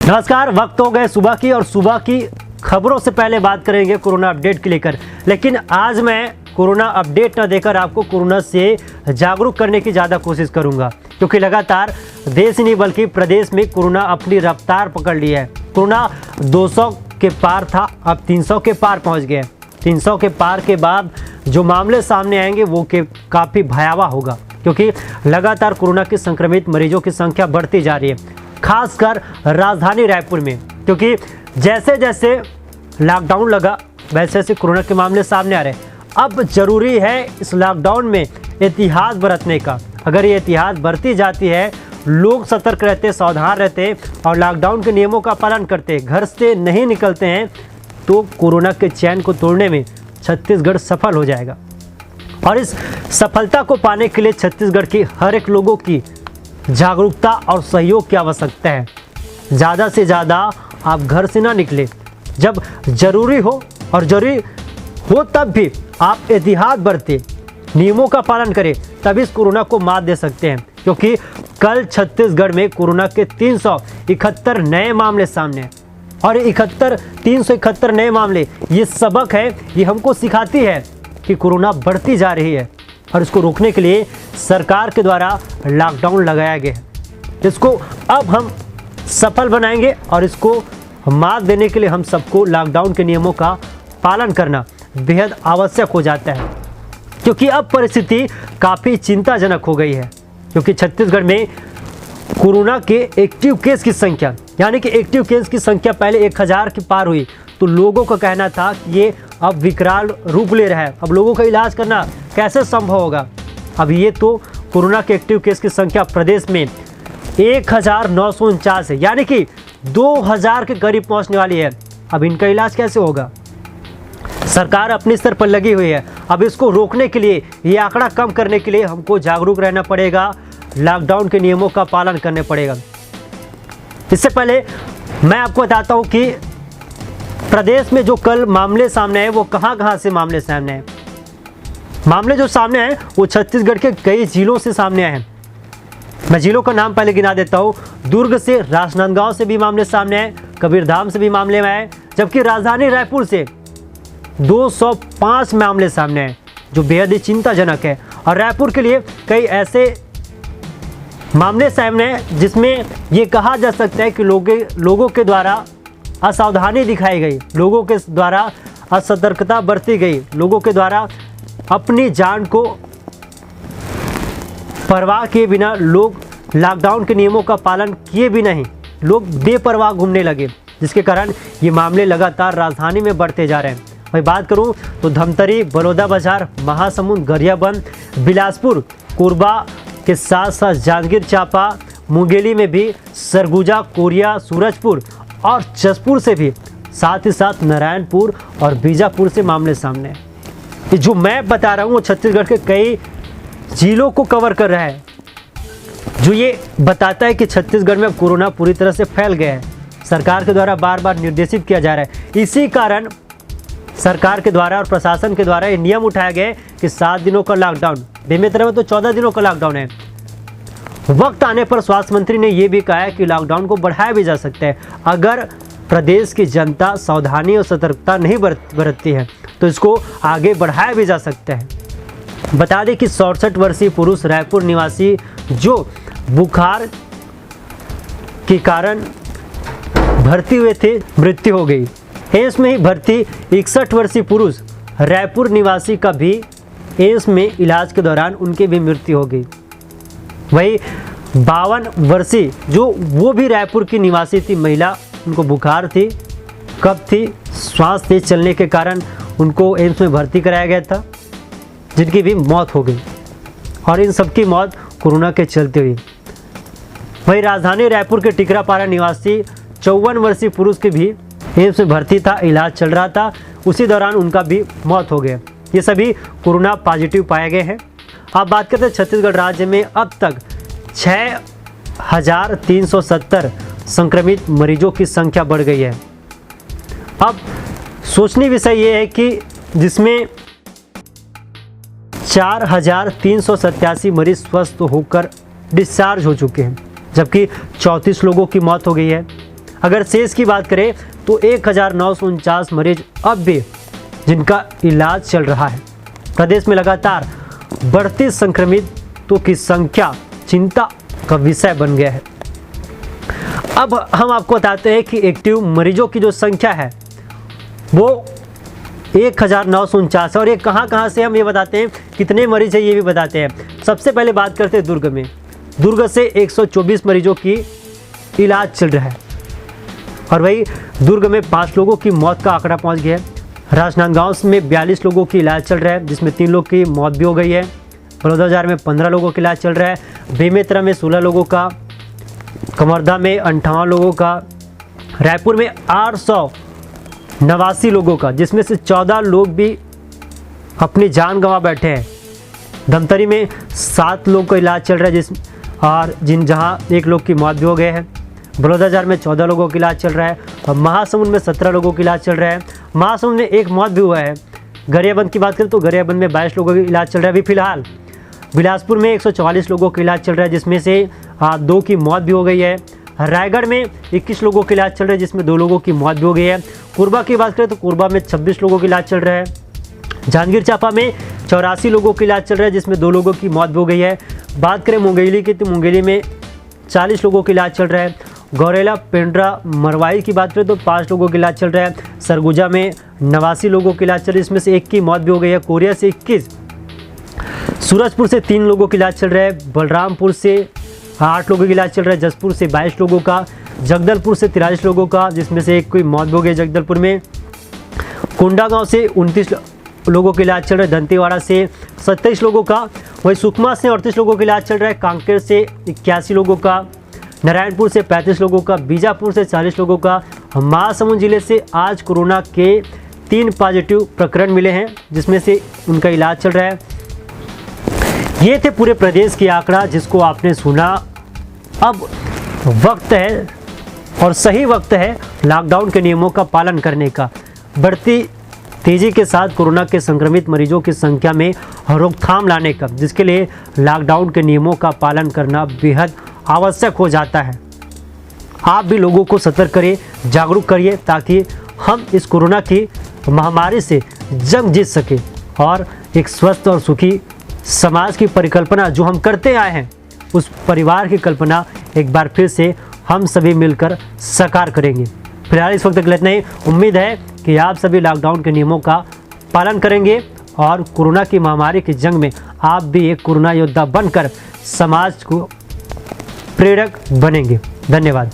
नमस्कार, वक्त हो गए सुबह की और सुबह की खबरों से पहले बात करेंगे कोरोना अपडेट को लेकर। लेकिन आज मैं कोरोना अपडेट न देकर आपको कोरोना से जागरूक करने की ज़्यादा कोशिश करूंगा, क्योंकि लगातार देश ही नहीं बल्कि प्रदेश में कोरोना अपनी रफ्तार पकड़ ली है। कोरोना 200 के पार था, अब 300 के पार पहुंच गए। 300 के पार के बाद जो मामले सामने आएंगे वो काफ़ी भयावह होगा, क्योंकि लगातार कोरोना के संक्रमित मरीजों की संख्या बढ़ती जा रही है, खासकर राजधानी रायपुर में। क्योंकि जैसे जैसे लॉकडाउन लगा वैसे वैसे कोरोना के मामले सामने आ रहे हैं। अब जरूरी है इस लॉकडाउन में एहतियात बरतने का। अगर ये एहतियात बरती जाती है, लोग सतर्क रहते, सावधान रहते और लॉकडाउन के नियमों का पालन करते, घर से नहीं निकलते हैं, तो कोरोना के चैन को तोड़ने में छत्तीसगढ़ सफल हो जाएगा। और इस सफलता को पाने के लिए छत्तीसगढ़ की हर एक लोगों की जागरूकता और सहयोग की आवश्यकता है। ज़्यादा से ज़्यादा आप घर से ना निकले, जब ज़रूरी हो और ज़रूरी हो तब भी आप एहतियात बरतें, नियमों का पालन करें, तभी इस कोरोना को मात दे सकते हैं। क्योंकि कल छत्तीसगढ़ में कोरोना के 371 नए मामले सामने हैं और 371 नए मामले, ये सबक है, ये हमको सिखाती है कि कोरोना बढ़ती जा रही है और इसको रोकने के लिए सरकार के द्वारा लॉकडाउन लगाया गया है। इसको अब हम सफल बनाएंगे और इसको मात देने के लिए हम सबको लॉकडाउन के नियमों का पालन करना बेहद आवश्यक हो जाता है। क्योंकि अब परिस्थिति काफ़ी चिंताजनक हो गई है, क्योंकि छत्तीसगढ़ में कोरोना के एक्टिव केस की संख्या, यानी कि एक्टिव केस की संख्या पहले 1000 के पार हुई तो लोगों का कहना था कि ये अब विकराल रूप ले रहा है, अब लोगों का इलाज करना कैसे संभव होगा। अब ये तो कोरोना के एक्टिव केस की संख्या प्रदेश में 1949 है, यानी कि 2000 के करीब पहुंचने वाली है। अब इनका इलाज कैसे होगा? सरकार अपने स्तर पर लगी हुई है। अब इसको रोकने के लिए, ये आंकड़ा कम करने के लिए हमको जागरूक रहना पड़ेगा, लॉकडाउन के नियमों का पालन करने पड़ेगा। इससे पहले मैं आपको बताता हूँ कि प्रदेश में जो कल मामले सामने आए वो कहाँ से मामले सामने आए। मामले जो सामने आए वो छत्तीसगढ़ के कई जिलों से सामने आए हैं। मैं जिलों का नाम पहले गिना देता हूँ। दुर्ग से, राजनांदगांव से भी मामले सामने आए, कबीरधाम से भी मामले आए, जबकि राजधानी रायपुर से 205 मामले सामने आए, जो बेहद ही चिंताजनक है। और रायपुर के लिए कई ऐसे मामले सामने हैं जिसमें ये कहा जा सकता है कि लोगों के द्वारा असावधानी दिखाई गई, लोगों के द्वारा असतर्कता बरती गई, लोगों के द्वारा अपनी जान को परवाह किए बिना लोग लॉकडाउन के नियमों का पालन किए भी नहीं, लोग बेपरवाह घूमने लगे, जिसके कारण ये मामले लगातार राजधानी में बढ़ते जा रहे हैं। मैं बात करूं तो धमतरी, बलौदाबाजार, महासमुंद, गरियाबंद, बिलासपुर, कोरबा के साथ साथ जांजगीर चांपा, मुंगेली में भी, सरगुजा, कोरिया, सूरजपुर और जसपुर से भी, साथ ही साथ नारायणपुर और बीजापुर से मामले सामने हैं। ये जो मैं बता रहा हूँ वो छत्तीसगढ़ के कई जिलों को कवर कर रहा है, जो ये बताता है कि छत्तीसगढ़ में अब कोरोना पूरी तरह से फैल गया है। सरकार के द्वारा बार बार निर्देशित किया जा रहा है। इसी कारण सरकार के द्वारा और प्रशासन के द्वारा ये नियम उठाया गया है कि 7 दिनों का लॉकडाउन, बेमेतरा में तो 14 दिनों का लॉकडाउन है। वक्त आने पर स्वास्थ्य मंत्री ने यह भी कहा है कि लॉकडाउन को बढ़ाया भी जा सकता है। अगर प्रदेश की जनता सावधानी और सतर्कता नहीं बरतती है तो इसको आगे बढ़ाया भी जा सकता है। बता दें कि 67 वर्षीय पुरुष रायपुर निवासी जो बुखार के कारण भर्ती हुए थे, मृत्यु हो गई। एम्स में ही भर्ती 61 वर्षीय पुरुष रायपुर निवासी का भी एम्स में इलाज के दौरान उनकी भी मृत्यु हो गई। वही 52 वर्षीय जो वो भी रायपुर की निवासी थी महिला, उनको बुखार थी, कफ थी, श्वास तेज चलने के कारण उनको एम्स में भर्ती कराया गया था, जिनकी भी मौत हो गई। और इन सबकी मौत कोरोना के चलते हुई। वही राजधानी रायपुर के टिकरापारा निवासी 54 वर्षीय पुरुष के भी एम्स में भर्ती था, इलाज चल रहा था, उसी दौरान उनका भी मौत हो गया। ये सभी कोरोना पॉजिटिव पाए गए हैं। अब बात करते हैं छत्तीसगढ़ राज्य में अब तक 6370 संक्रमित मरीजों की संख्या बढ़ गई है। अब सोचनीय विषय ये है कि जिसमें 4387 मरीज स्वस्थ होकर डिस्चार्ज हो चुके हैं, जबकि 34 लोगों की मौत हो गई है। अगर शेष की बात करें तो 1949 मरीज अब भी जिनका इलाज चल रहा है। प्रदेश में लगातार बढ़ती संक्रमितों की संख्या चिंता का विषय बन गया है। अब हम आपको बताते हैं कि एक्टिव मरीजों की जो संख्या है वो 1949 और ये कहाँ से हम ये बताते हैं, कितने मरीज है ये भी बताते हैं। सबसे पहले बात करते हैं दुर्ग में। दुर्ग से 124 मरीजों की इलाज चल रहा है और वही दुर्ग में 5 लोगों की मौत का आंकड़ा पहुंच गया है। राजनांदगांव में 42 लोगों की इलाज चल रहा है, जिसमें 3 लोग की मौत भी हो गई है। बलौदाबाजार में 15 लोगों का इलाज चल रहा है। बेमेतरा में 16 लोगों का, कमरदा में 58 लोगों का, रायपुर में 889 लोगों का, जिसमें से 14 लोग भी अपनी जान गंवा बैठे हैं। धमतरी में 7 लोगों का इलाज चल रहा है और जहां 1 लोग की मौत भी हो गए है। बलौदाबाजार में 14 लोगों का इलाज चल रहा है और महासमुंद में 17 लोगों का इलाज चल रहा है। महासमुंद में 1 मौत भी हुआ है। गरियाबंद की बात करें तो गरियाबंद में 22 लोगों का इलाज चल रहा है अभी फिलहाल। बिलासपुर में 144 लोगों का इलाज चल रहा है, जिसमें से 2 की मौत भी हो गई है। रायगढ़ में 21 लोगों का इलाज चल रहा है, जिसमें 2 लोगों की मौत भी हो गई है। कोरबा की बात करें तो कोरबा में 26 लोगों का इलाज चल रहा है। जांजगीर चांपा में 84 लोगों का इलाज चल रहा है, जिसमें 2 लोगों की मौत भी हो गई है। बात करें मुंगेली की तो मुंगेली में 40 लोगों का इलाज चल रहा है। गौरेला, पेंड्रा, मरवाई की बात करें तो 5 लोगों का इलाज चल रहा है। सरगुजा में 89 लोगों का इलाज चल रहा है, इसमें से 1 की मौत भी हो गई है। कोरिया से 21, सूरजपुर से 3 लोगों का इलाज चल रहा है। बलरामपुर से 8 लोगों का इलाज चल रहा है। जसपुर से 22 लोगों का, जगदलपुर से 43 लोगों का, जिसमें से 1 की मौत भी हो गई जगदलपुर में। कोंडागांव से 29 लोगों का इलाज चल रहा है। दंतेवाड़ा से 27 लोगों का, वही सुकमा से 38 लोगों का इलाज चल रहा है। कांकेर से 81 लोगों का, नारायणपुर से 35 लोगों का, बीजापुर से 40 लोगों का। महासमुंद जिले से आज कोरोना के 3 पॉजिटिव प्रकरण मिले हैं, जिसमें से उनका इलाज चल रहा है। ये थे पूरे प्रदेश की आंकड़ा जिसको आपने सुना। अब वक्त है और सही वक्त है लॉकडाउन के नियमों का पालन करने का। बढ़ती तेजी के साथ कोरोना के संक्रमित मरीजों की संख्या में रोकथाम लाने का, जिसके लिए लॉकडाउन के नियमों का पालन करना बेहद आवश्यक हो जाता है। आप भी लोगों को सतर्क करिए, जागरूक करिए, ताकि हम इस कोरोना की महामारी से जंग जीत सके और एक स्वस्थ और सुखी समाज की परिकल्पना जो हम करते आए हैं, उस परिवार की कल्पना एक बार फिर से हम सभी मिलकर साकार करेंगे। फिलहाल इस वक्त तक इतना ही। उम्मीद है कि आप सभी लॉकडाउन के नियमों का पालन करेंगे और कोरोना की महामारी की जंग में आप भी एक कोरोना योद्धा बनकर समाज को प्रेरक बनेंगे। धन्यवाद।